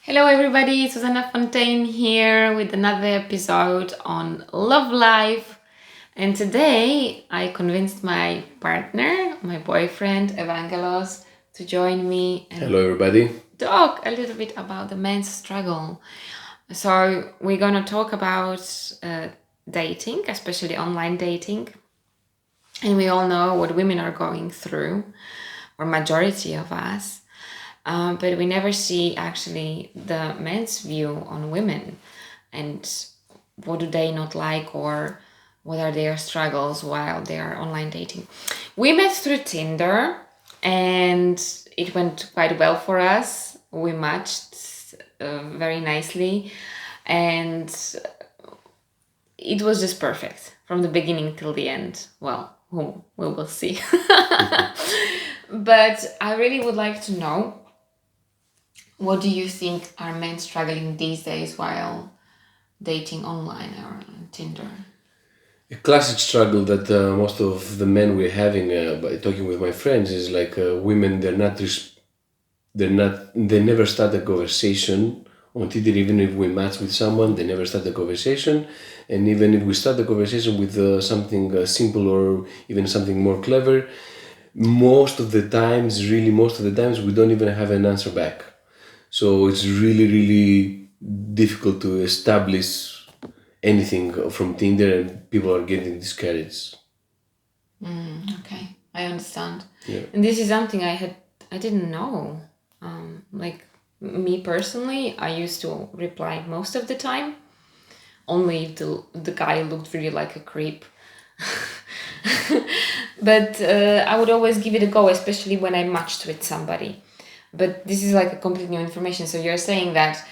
Hello, everybody. Susanna Fontaine here with another episode on love life. And today I convinced my partner, my boyfriend, Evangelos, to join me and Hello, everybody. talk a little bit about the men's struggle. So, we're going to talk about dating, especially online dating. And we all know what women are going through, or majority of us. But we never see actually the men's view on women and what do they not like or what are their struggles while they are online dating. We met through Tinder and it went quite well for us. We matched very nicely and it was just perfect from the beginning till the end. Well, we will see. But I really would like to know, what do you think are men struggling these days while dating online or on Tinder? A classic struggle that most of the men we're having by talking with my friends is like women. They never start a conversation on Tinder. Even if we match with someone, they never start the conversation. And even if we start the conversation with something simple or even something more clever, most of the times, we don't even have an answer back. So it's really, really difficult to establish anything from Tinder, and people are getting discouraged. Okay, I understand. Yeah. And this is something I didn't know. Like me personally, I used to reply most of the time, only if the guy looked really like a creep. But I would always give it a go, especially when I matched with somebody. But this is like a complete new information. So you're saying that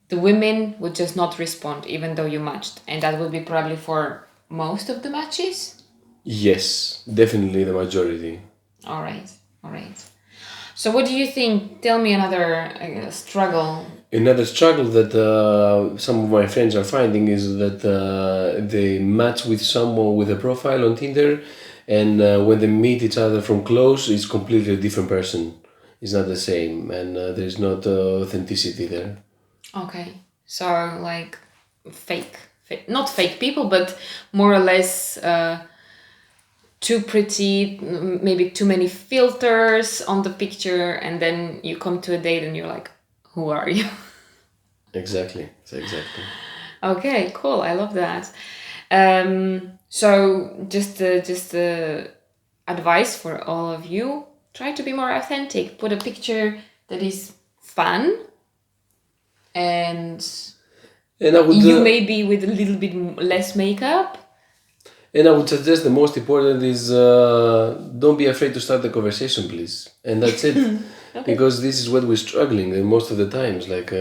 the women would just not respond even though you matched, and that would be probably for most of the matches. Yes, definitely the majority. All right, all right. So what do you think? Tell me another struggle. Another struggle that some of my friends are finding is that they match with someone with a profile on Tinder, and when they meet each other from close, it's completely a different person. It's not the same, and there's not authenticity there. Okay, so like not fake people, but more or less too pretty, maybe too many filters on the picture, and then you come to a date and you're like, who are you? Exactly. Exactly. Okay, cool. I love that. So just advice for all of you: try to be more authentic. Put a picture that is fun, and And I would you maybe with a little bit less makeup. And I would suggest the most important is don't be afraid to start the conversation, please. And that's it. Okay. Because this is what we're struggling most of the times. Like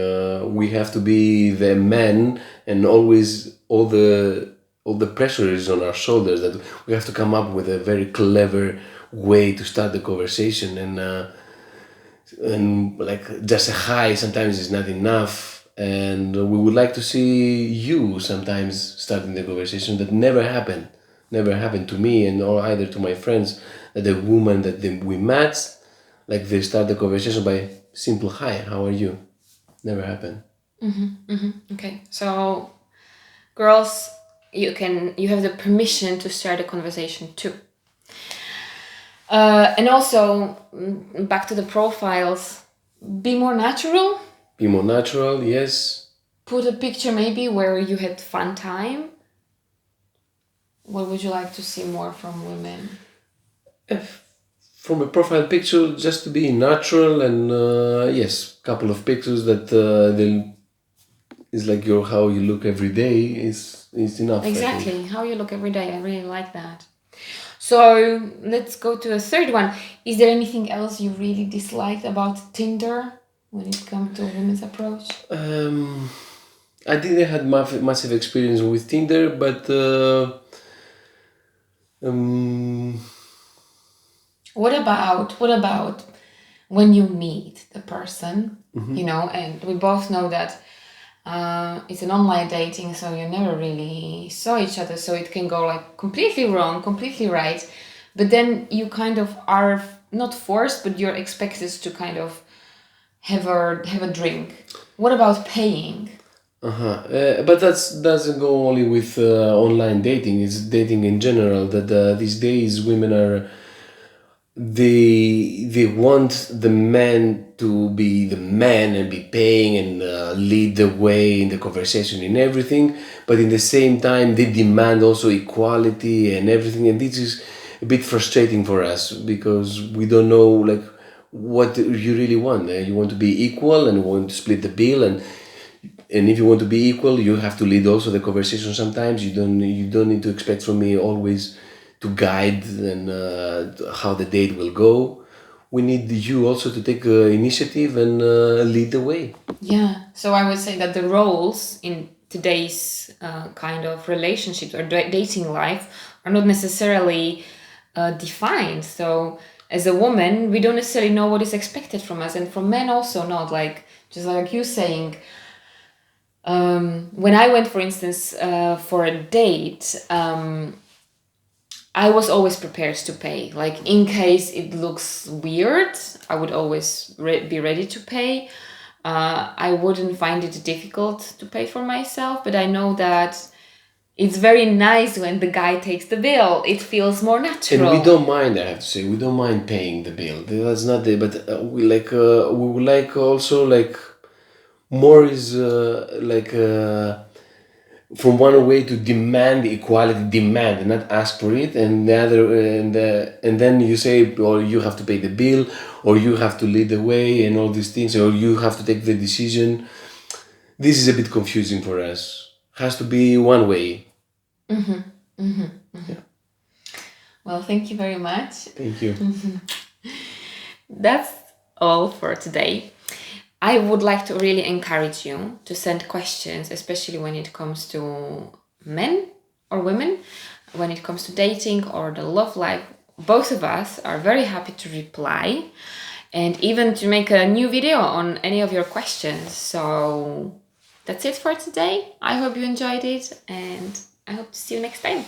we have to be the man, and always all the pressure is on our shoulders that we have to come up with a very clever way to start the conversation. And like just a hi sometimes is not enough. And we would like to see you sometimes starting the conversation. That never happened to me, and or either to my friends, that the woman that we met, like they start the conversation by simple hi, how are you. Never happened. Okay. So, girls, you have the permission to start a conversation too. And also, back to the profiles, be more natural. Be more natural, yes. Put a picture maybe where you had fun time. What would you like to see more from women? From a profile picture, just to be natural, and yes, couple of pictures that they'll is like your how you look every day is enough, I think. Exactly, how you look every day. I really like that. So let's go to a third one. Is there anything else you really disliked about Tinder when it comes to women's approach? I didn't had massive experience with Tinder, but um, What about when you meet the person, and we both know that it's an online dating, so you never really saw each other, so it can go like completely wrong, completely right. But then you kind of are not forced, but you're expected to kind of have a drink. What about paying? But that's doesn't go only with online dating. It's dating in general. That these days women are they want the man to be the man and be paying and lead the way in the conversation in everything, but in the same time they demand also equality and everything, and this is a bit frustrating for us because we don't know like what you really want. You want to be equal and want to split the bill, and if you want to be equal you have to lead also the conversation. Sometimes you don't need to expect from me always to guide and how the date will go. We need you also to take initiative and lead the way. Yeah. So I would say that the roles in today's kind of relationships or dating life are not necessarily defined. So as a woman, we don't necessarily know what is expected from us, and from men also not. Like just like you saying, when I went, for instance, for a date, I was always prepared to pay. Like in case it looks weird, I would always be ready to pay. I wouldn't find it difficult to pay for myself, but I know that it's very nice when the guy takes the bill. It feels more And natural. we don't mind, I have to say, we don't mind paying the bill. That's not the, but we would like also like more is from one way to demand equality, demand and not ask for it, and the other, and then you say, or you have to pay the bill, or you have to lead the way, and all these things, or you have to take the decision. This is a bit confusing for us. Has to be one way. Well, thank you very much. Thank you. That's all for today. I would like to really encourage you to send questions, especially when it comes to men or women, when it comes to dating or the love life. Both of us are very happy to reply and even to make a new video on any of your questions. So that's it for today. I hope you enjoyed it and I hope to see you next time.